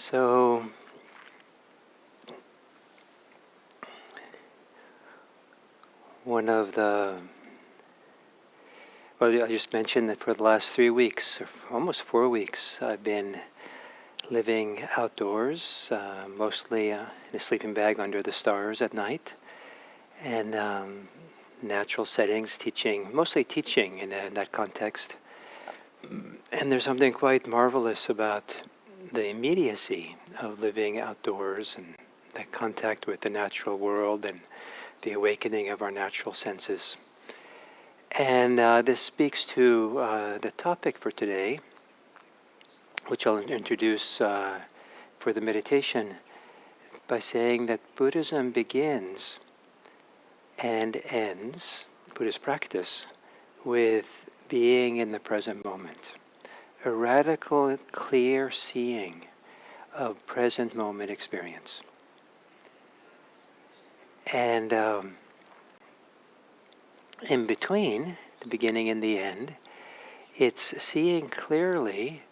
So, one of the, well, I just mentioned that for the last 3 weeks, or almost 4 weeks, I've been living outdoors, mostly in a sleeping bag under the stars at night, and natural settings, mostly teaching in that context. And there's something quite marvelous about the immediacy of living outdoors and that contact with the natural world and the awakening of our natural senses. And this speaks to the topic for today, which I'll introduce for the meditation by saying that Buddhism begins and ends, Buddhist practice, with being in the present moment. A radical, clear seeing of present moment experience. And in between the beginning and the end, it's seeing clearly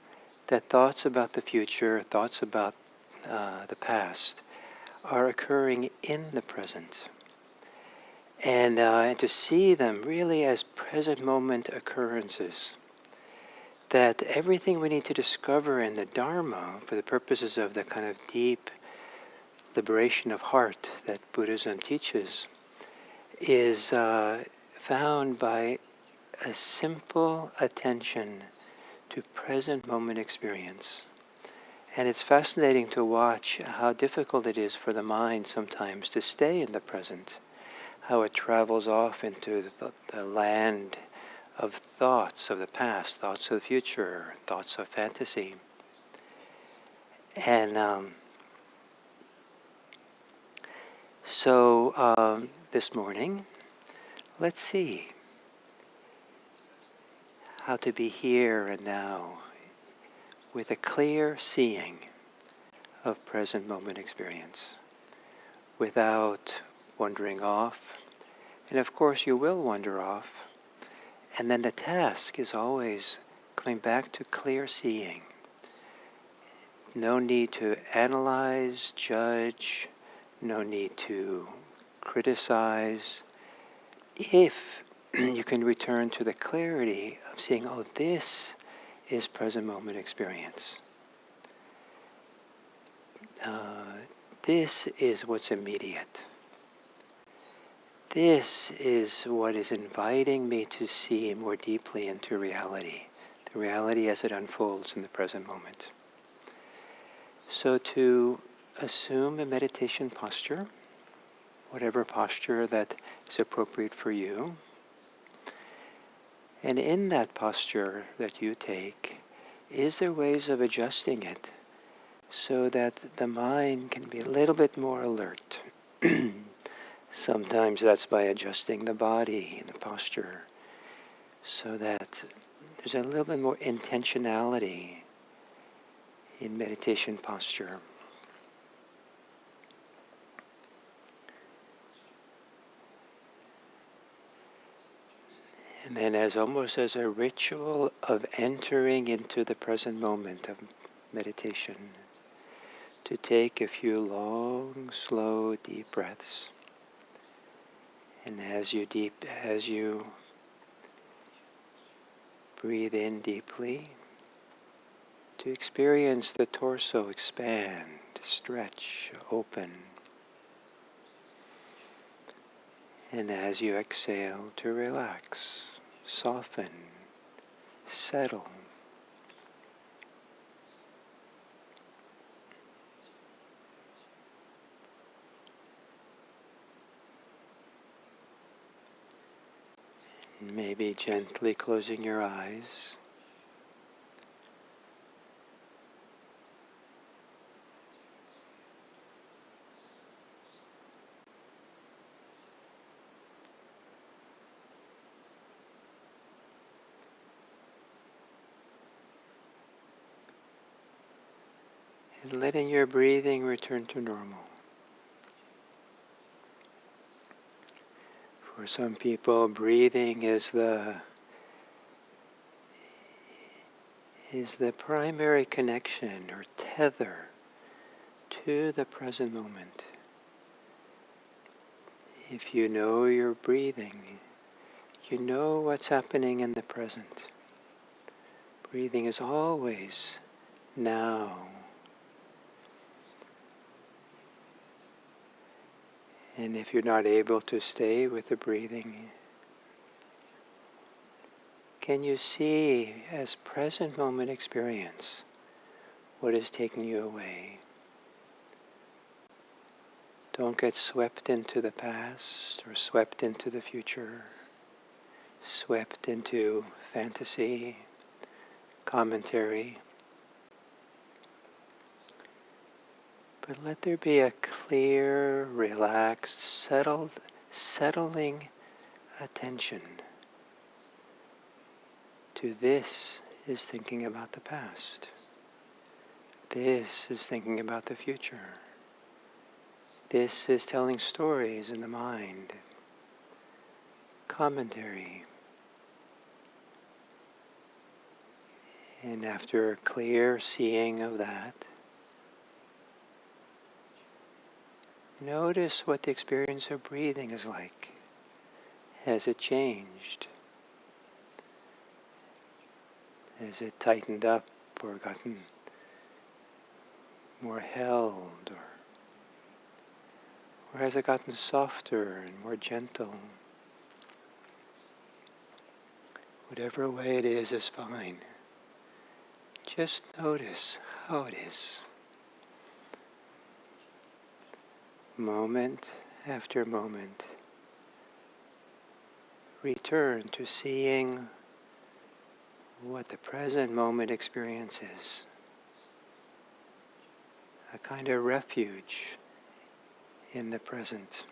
that thoughts about the future, thoughts about the past are occurring in the present. And to see them really as present moment occurrences. That everything we need to discover in the Dharma for the purposes of the kind of deep liberation of heart that Buddhism teaches is found by a simple attention to present moment experience. And it's fascinating to watch how difficult it is for the mind sometimes to stay in the present, how it travels off into the land of thoughts of the past, thoughts of the future, thoughts of fantasy. And so this morning, let's see how to be here and now with a clear seeing of present moment experience without wandering off. And of course you will wander off. And then the task is always coming back to clear seeing. No need to analyze, judge, no need to criticize. If you can return to the clarity of seeing, oh, this is present moment experience. This is what's immediate. This is what is inviting me to see more deeply into reality, the reality as it unfolds in the present moment. So to assume a meditation posture, whatever posture that is appropriate for you, and in that posture that you take, is there ways of adjusting it so that the mind can be a little bit more alert? Sometimes that's by adjusting the body and the posture so that there's a little bit more intentionality in meditation posture. And then almost as a ritual of entering into the present moment of meditation, to take a few long, slow, deep breaths. And as you breathe in deeply, to experience the torso expand, stretch, open. And as you exhale, to relax, soften, settle. Maybe gently closing your eyes. And letting your breathing return to normal. For some people, breathing is the primary connection or tether to the present moment. If you know you're breathing, you know what's happening in the present. Breathing is always now. And if you're not able to stay with the breathing, can you see as present moment experience what is taking you away? Don't get swept into the past or swept into the future, swept into fantasy, commentary. But let there be a clear, relaxed, settling attention to this is thinking about the past. This is thinking about the future. This is telling stories in the mind. Commentary. And after a clear seeing of that, notice what the experience of breathing is like. Has it changed? Has it tightened up or gotten more held? Or has it gotten softer and more gentle? Whatever way it is fine. Just notice how it is. Moment after moment, return to seeing what the present moment experience is. A kind of refuge in the present.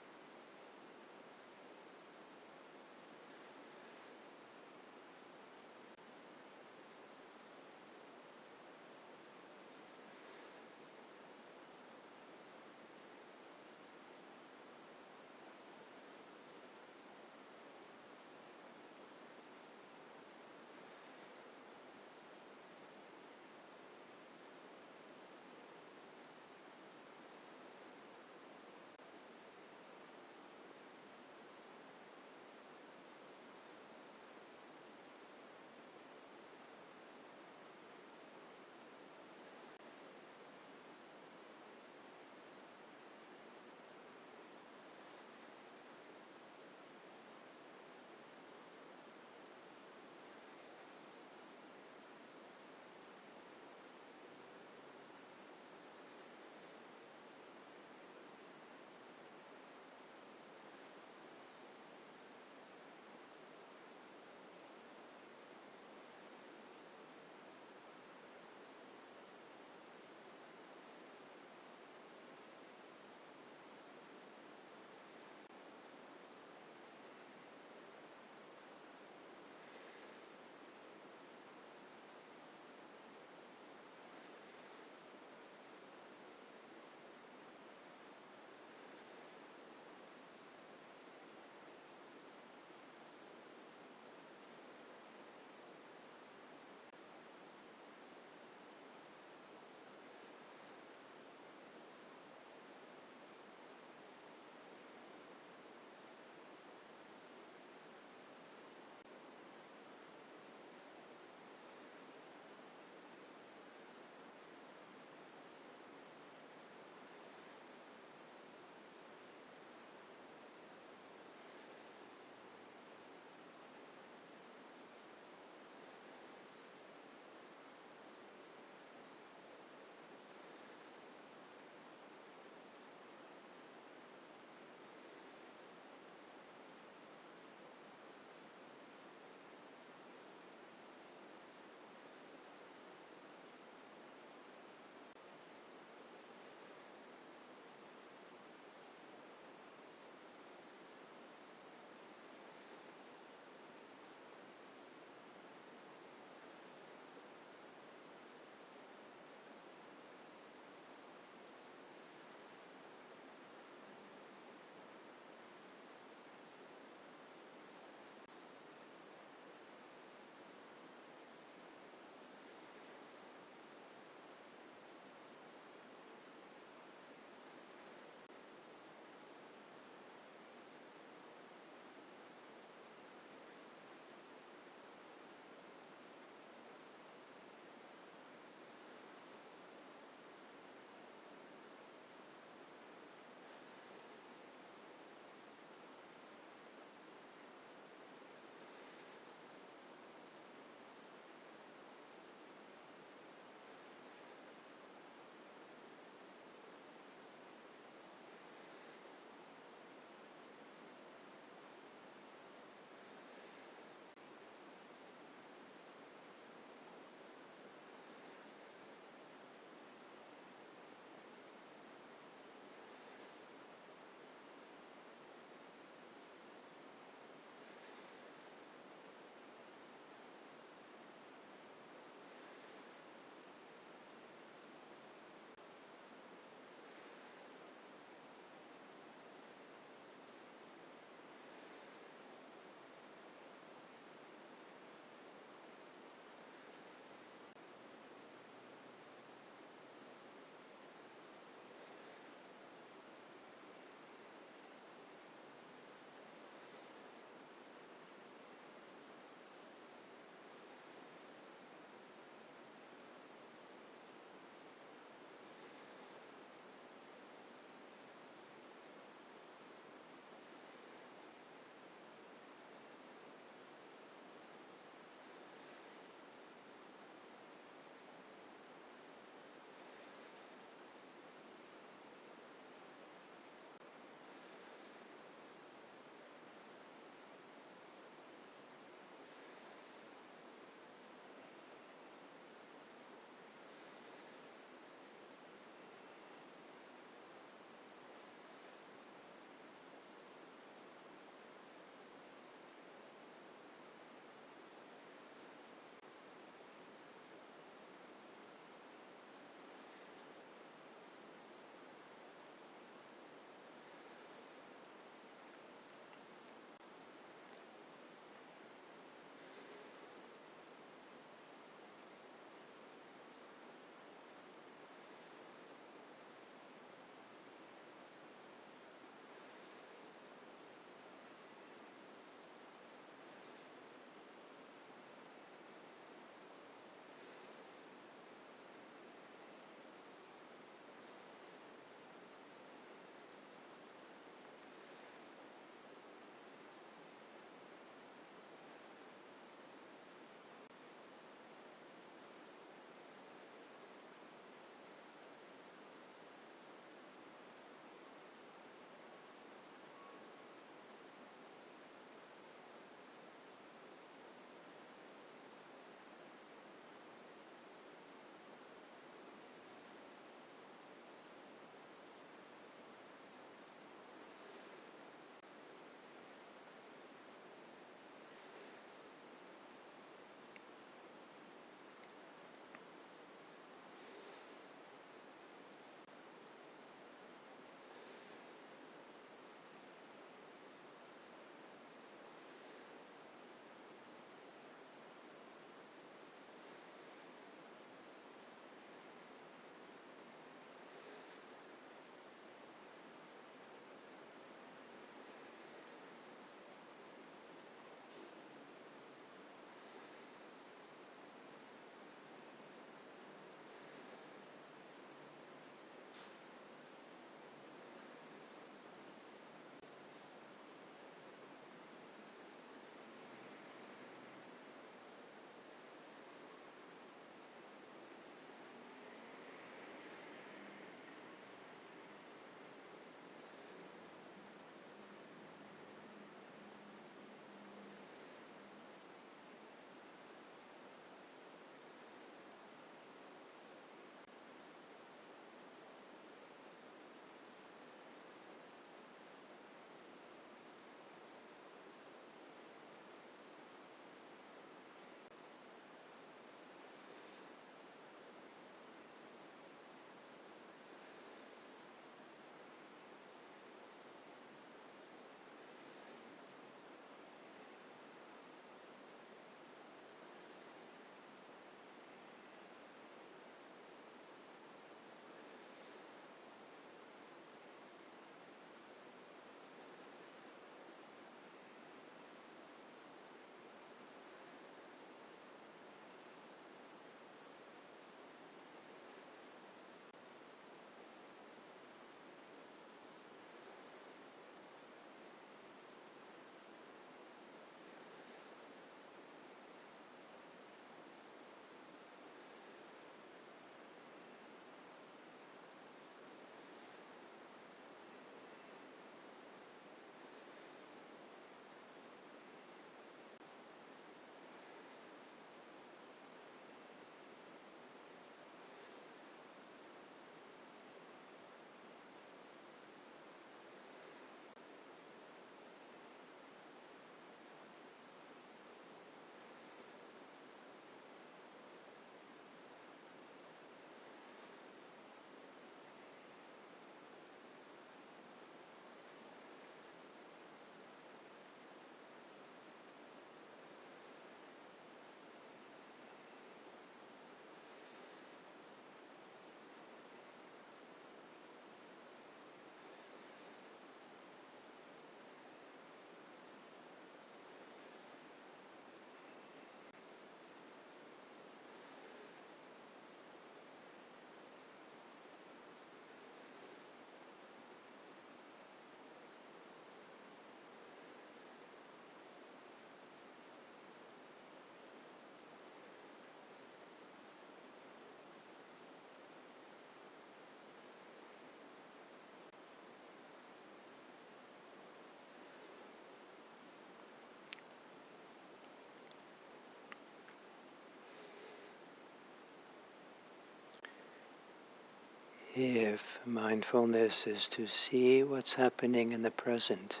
If mindfulness is to see what's happening in the present,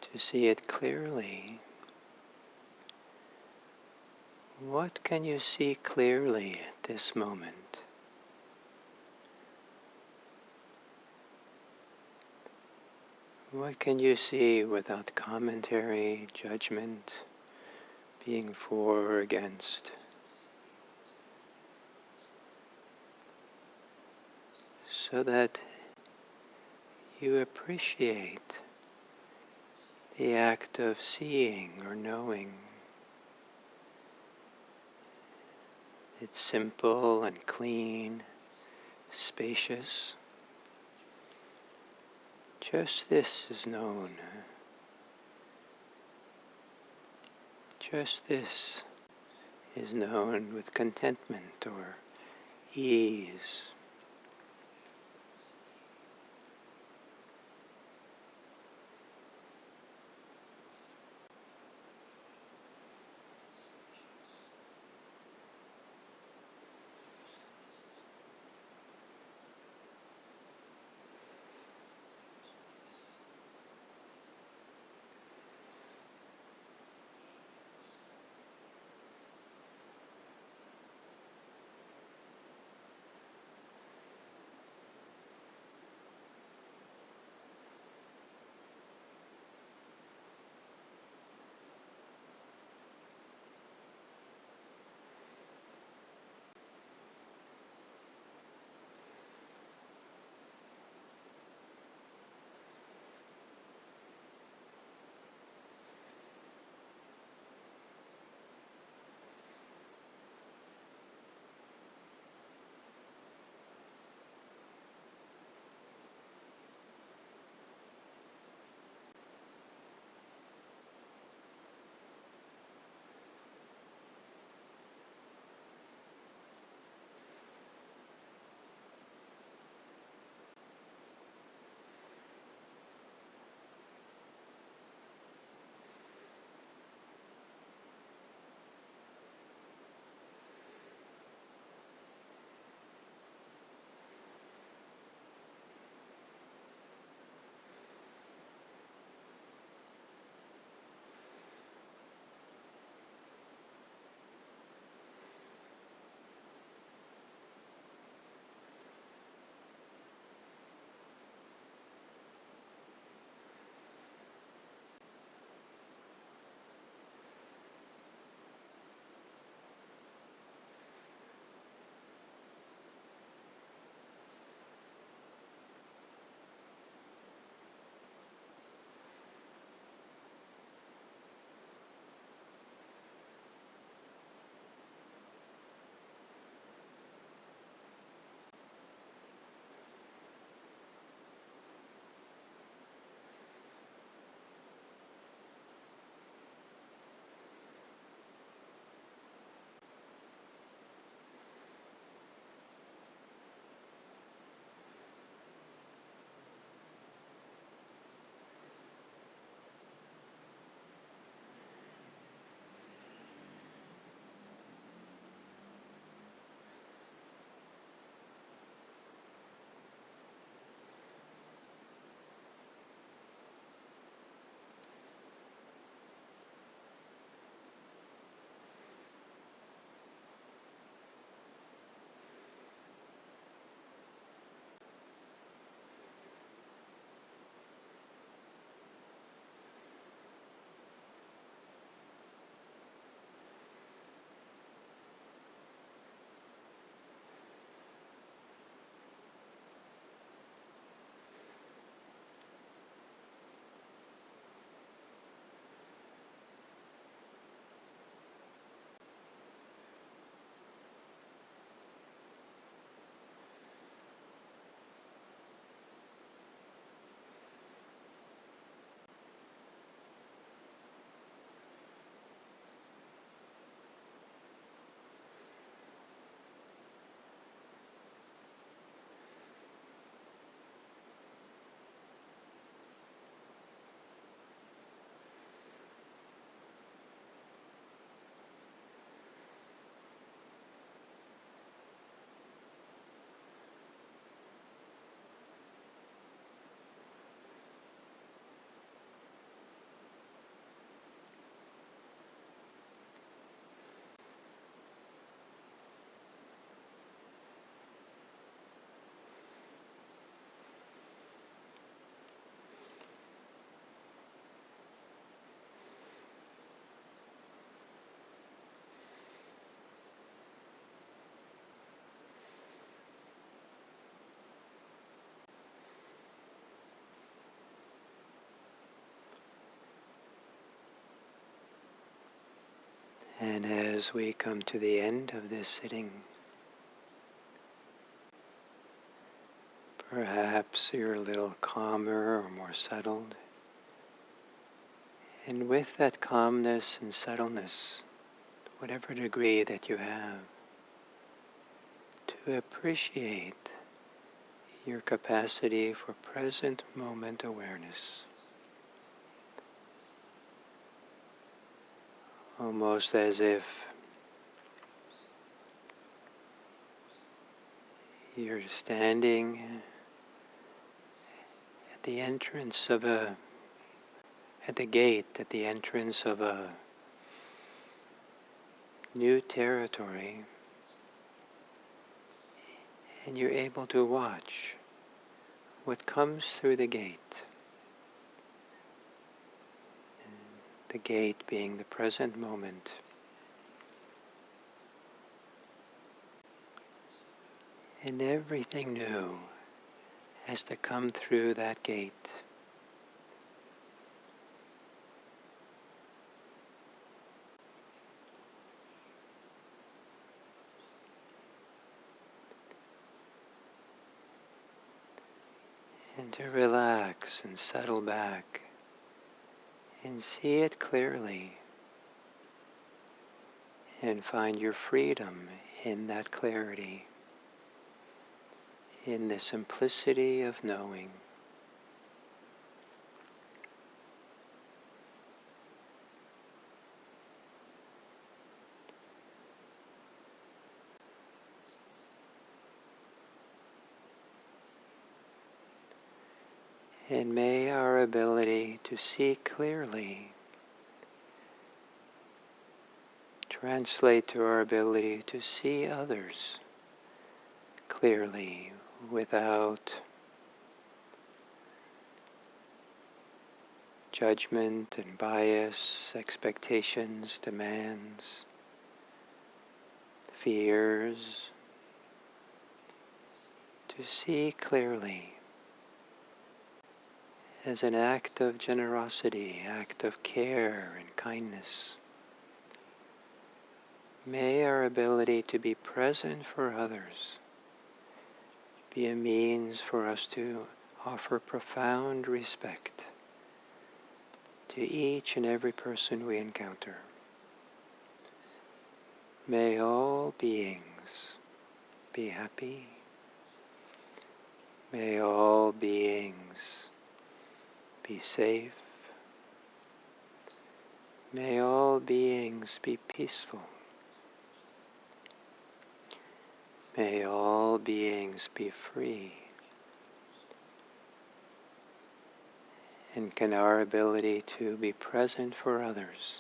to see it clearly, what can you see clearly at this moment? What can you see without commentary, judgment, being for or against? So that you appreciate the act of seeing or knowing. It's simple and clean, spacious. Just this is known. Just this is known with contentment or ease. And as we come to the end of this sitting, perhaps you're a little calmer or more settled. And with that calmness and settledness, whatever degree that you have, to appreciate your capacity for present moment awareness. Almost as if you're standing at the entrance of at the gate, at the entrance of a new territory, and you're able to watch what comes through the gate. The gate being the present moment. And everything new has to come through that gate. And to relax and settle back and see it clearly and find your freedom in that clarity, in the simplicity of knowing. And may our ability to see clearly translate to our ability to see others clearly without judgment and bias, expectations, demands, fears, to see clearly as an act of generosity, act of care and kindness. May our ability to be present for others be a means for us to offer profound respect to each and every person we encounter. May all beings be happy. May all beings be safe. May all beings be peaceful. May all beings be free. And can our ability to be present for others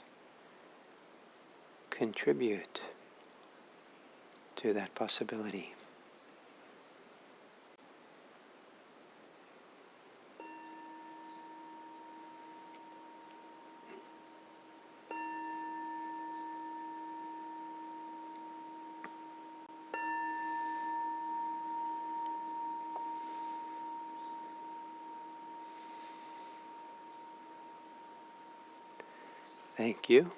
contribute to that possibility? Thank you.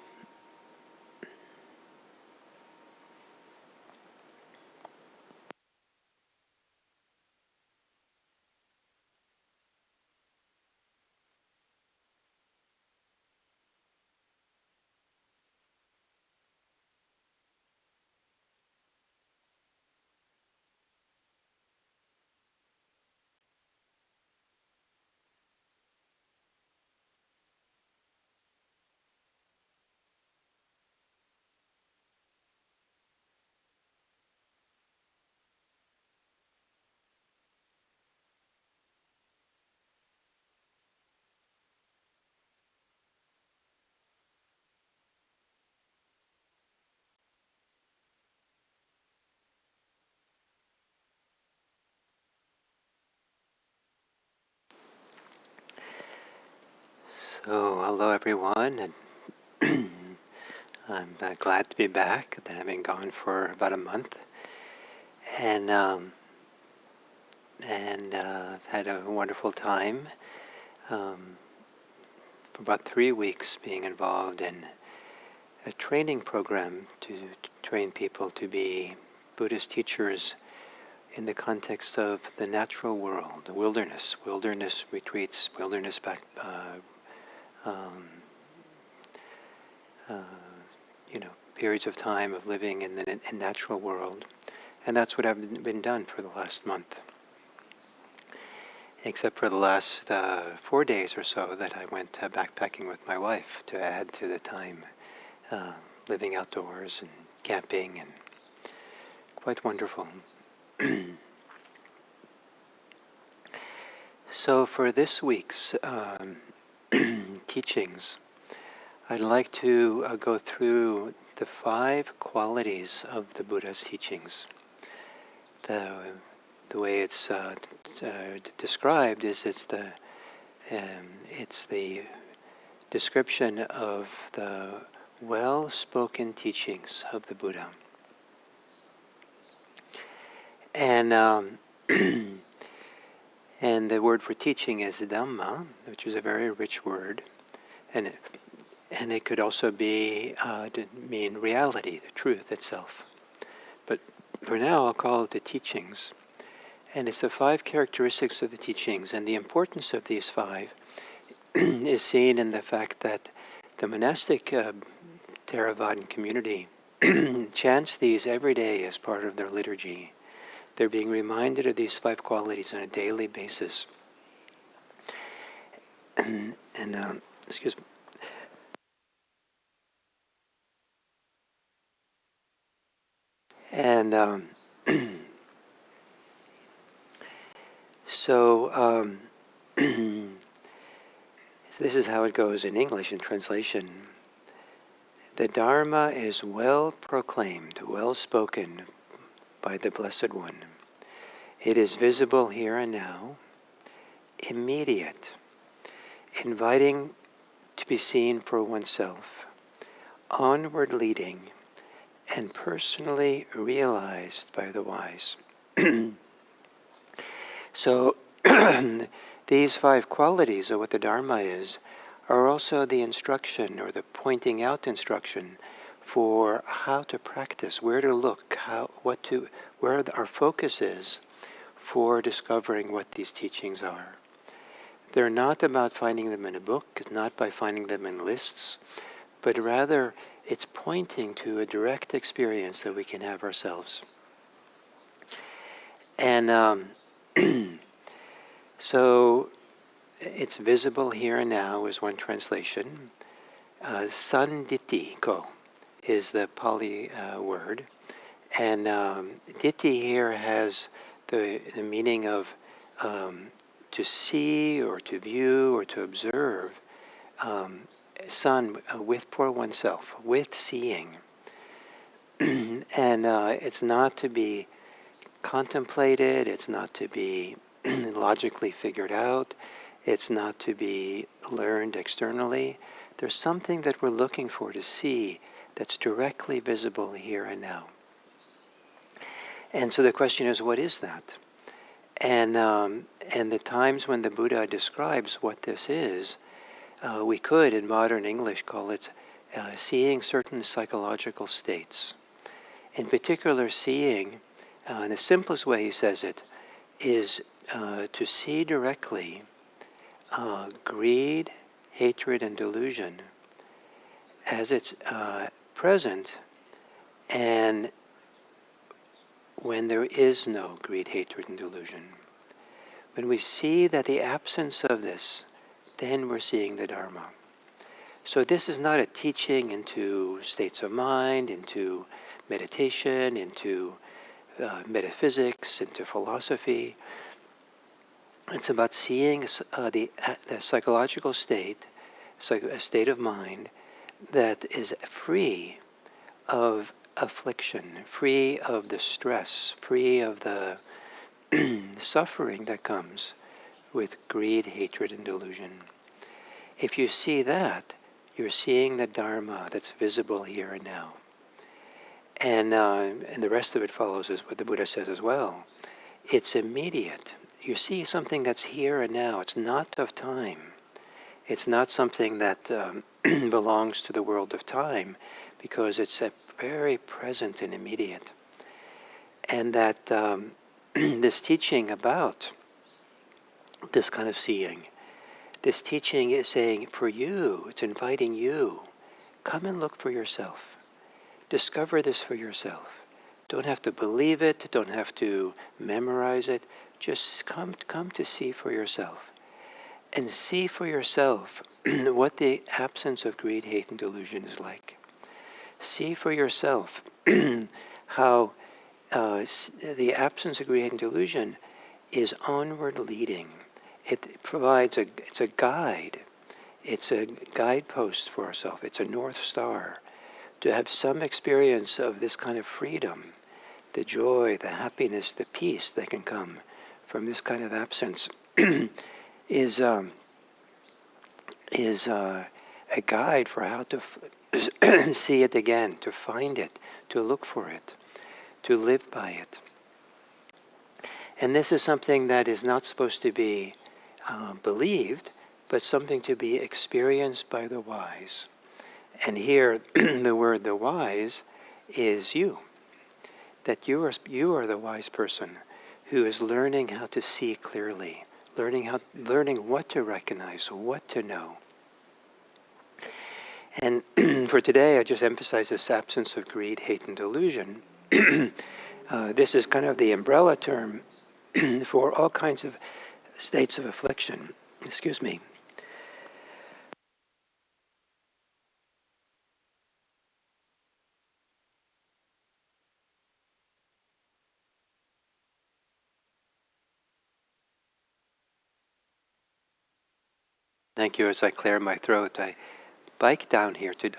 So, hello everyone, and I'm glad to be back. I've been gone for about a month, and I've had a wonderful time. For about 3 weeks, being involved in a training program to train people to be Buddhist teachers in the context of the natural world, the wilderness retreats, um, uh, periods of time of living in the natural world. And that's what I've been done for the last month. Except for the last 4 days or so that I went backpacking with my wife to add to the time, living outdoors and camping, and quite wonderful. So for this week's teachings, I'd like to go through the 5 qualities of the Buddha's teachings. The way it's described is it's the description of the well-spoken teachings of the Buddha. And and the word for teaching is Dhamma, which is a very rich word, and it could also be to mean reality, the truth itself. But for now, I'll call it the teachings. And it's the 5 characteristics of the teachings, and the importance of these 5 is seen in the fact that the monastic Theravadan community chants these every day as part of their liturgy. They're being reminded of these 5 qualities on a daily basis. Excuse me. And so this is how it goes in English in translation. The Dharma is well proclaimed, well spoken by the Blessed One. It is visible here and now, immediate, inviting to be seen for oneself, onward leading, and personally realized by the wise. So these 5 qualities of what the Dharma is are also the instruction, or the pointing out instruction, for how to practice, where to look, where our focus is for discovering what these teachings are. They're not about finding them in a book, it's not by finding them in lists, but rather it's pointing to a direct experience that we can have ourselves. And so it's visible here and now is one translation. Sanditiko is the Pali word. And ditti here has the meaning of to see or to view or to observe, for oneself, with seeing. And it's not to be contemplated, it's not to be logically figured out, it's not to be learned externally. There's something that we're looking for to see that's directly visible here and now. And so the question is, what is that? And the times when the Buddha describes what this is, we could, in modern English, call it seeing certain psychological states. In particular, seeing, in the simplest way he says it, is to see directly greed, hatred, and delusion as it's present, and when there is no greed, hatred, and delusion. When we see that the absence of this, then we're seeing the Dharma. So this is not a teaching into states of mind, into meditation, into metaphysics, into philosophy. It's about seeing the psychological state, a state of mind that is free of affliction, free of the stress, free of the suffering that comes with greed, hatred, and delusion. If you see that, you're seeing the Dharma that's visible here and now. And the rest of it follows as what the Buddha says as well. It's immediate. You see something that's here and now. It's not of time. It's not something that belongs to the world of time, because it's a very present and immediate. And that this teaching about this kind of seeing, this teaching is saying for you, it's inviting you, come and look for yourself. Discover this for yourself. Don't have to believe it, don't have to memorize it, just come to see for yourself. And see for yourself what the absence of greed, hate, and delusion is like. See for yourself how the absence of greed, hate, and delusion is onward leading. It provides it's a guide. It's a guidepost for ourselves. It's a North Star. To have some experience of this kind of freedom, the joy, the happiness, the peace that can come from this kind of absence is a guide for how to see it again, to find it, to look for it, to live by it. And this is something that is not supposed to be believed, but something to be experienced by the wise. And here, the word "the wise" is you. That you are the wise person who is learning how to see clearly, learning what to recognize, what to know. And for today, I just emphasize this absence of greed, hate, and delusion. This is kind of the umbrella term for all kinds of states of affliction. Excuse me. Thank you. As I clear my throat, I bike down here to.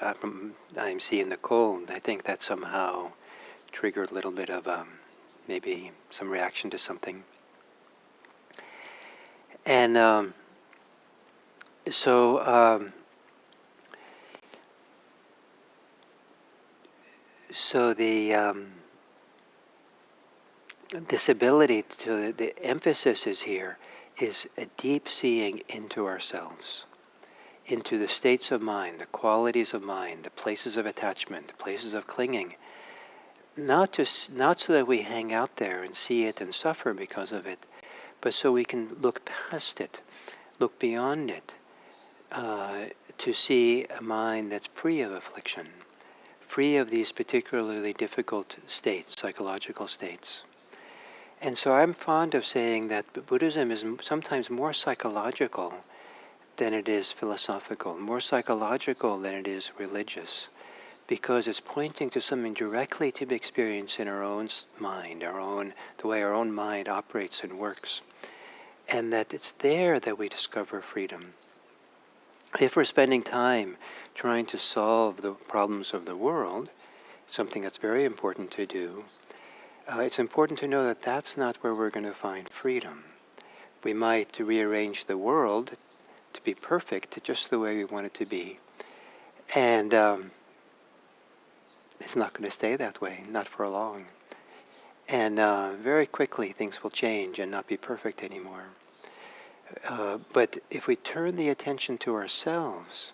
I'm seeing the cold. I think that somehow triggered a little bit of maybe some reaction to something. And so this ability to the emphasis is here is a deep seeing into ourselves, into the states of mind, the qualities of mind, the places of attachment, the places of clinging. Not so that we hang out there and see it and suffer because of it, but so we can look past it, look beyond it, to see a mind that's free of affliction, free of these particularly difficult states, psychological states. And so I'm fond of saying that Buddhism is sometimes more psychological than it is philosophical, more psychological than it is religious, because it's pointing to something directly to be experienced in our own mind, the way our own mind operates and works, and that it's there that we discover freedom. If we're spending time trying to solve the problems of the world, something that's very important to do, it's important to know that that's not where we're going to find freedom. We might rearrange the world to be perfect, just the way we want it to be. And it's not going to stay that way, not for long. And very quickly things will change and not be perfect anymore. But if we turn the attention to ourselves,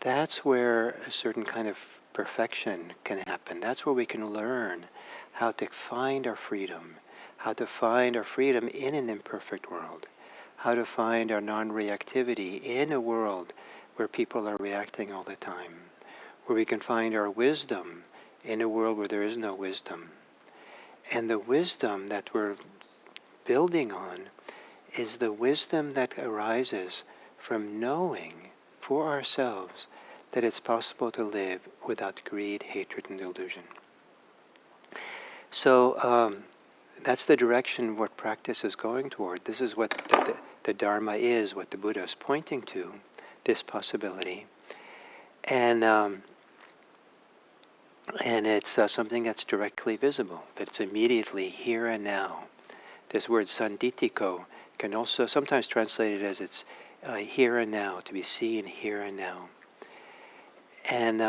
that's where a certain kind of perfection can happen. That's where we can learn how to find our freedom, in an imperfect world, how to find our non-reactivity in a world where people are reacting all the time, where we can find our wisdom in a world where there is no wisdom. And the wisdom that we're building on is the wisdom that arises from knowing for ourselves that it's possible to live without greed, hatred, and delusion. So that's the direction what practice is going toward. This is what the Dharma is, what the Buddha is pointing to, this possibility. And it's something that's directly visible, that it's immediately here and now. This word sanditiko can also sometimes translate it as it's here and now, to be seen here and now. And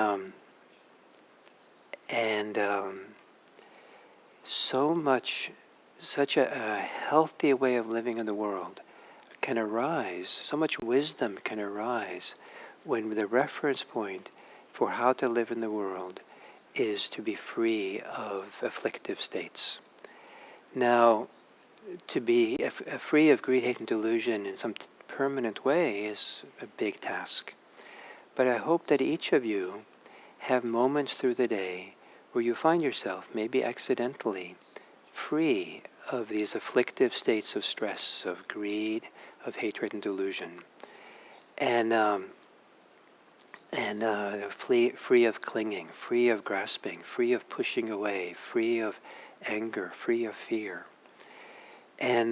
such a healthy way of living in the world can arise, so much wisdom can arise when the reference point for how to live in the world is to be free of afflictive states. Now, to be free of greed, hate, and delusion in some permanent way is a big task. But I hope that each of you have moments through the day where you find yourself, maybe accidentally, free of these afflictive states of stress, of greed, of hatred and delusion, and free of clinging, free of grasping, free of pushing away, free of anger, free of fear. And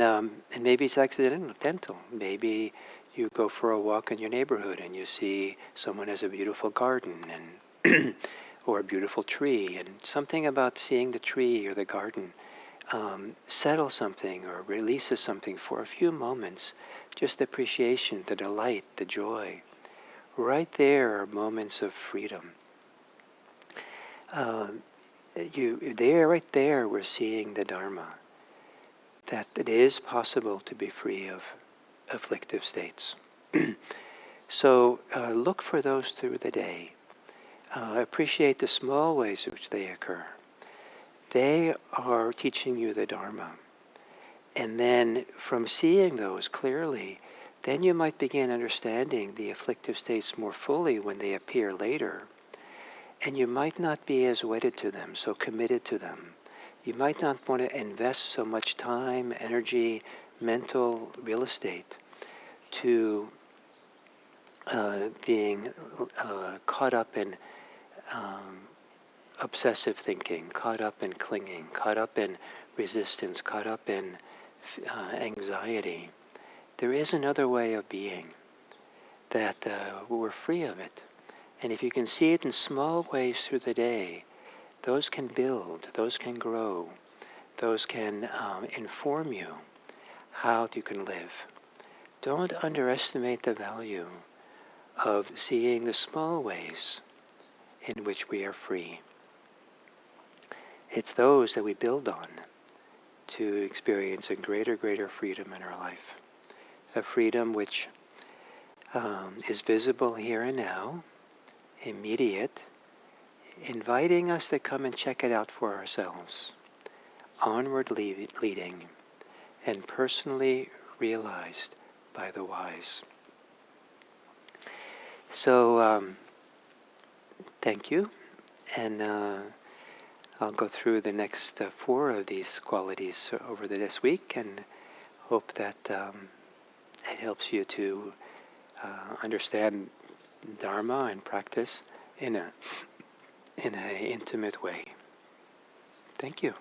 maybe it's accidental. Maybe you go for a walk in your neighborhood and you see someone has a beautiful garden and or a beautiful tree, and something about seeing the tree or the garden settles something or releases something for a few moments. Just appreciation, the delight, the joy. Right there are moments of freedom. Right there, we're seeing the Dharma. That it is possible to be free of afflictive states. So look for those through the day. Appreciate the small ways in which they occur. They are teaching you the Dharma. And then from seeing those clearly, then you might begin understanding the afflictive states more fully when they appear later. And you might not be as wedded to them, so committed to them. You might not want to invest so much time, energy, mental real estate to being caught up in obsessive thinking, caught up in clinging, caught up in resistance, caught up in anxiety. There is another way of being that we're free of it. And if you can see it in small ways through the day, those can build, those can grow, those can inform you how you can live. Don't underestimate the value of seeing the small ways in which we are free. It's those that we build on to experience a greater freedom in our life. A freedom which is visible here and now, immediate, inviting us to come and check it out for ourselves, onward leading, and personally realized by the wise. So, thank you, and I'll go through the next 4 of these qualities over this week, and hope that it helps you to understand Dharma and practice in an intimate way. Thank you.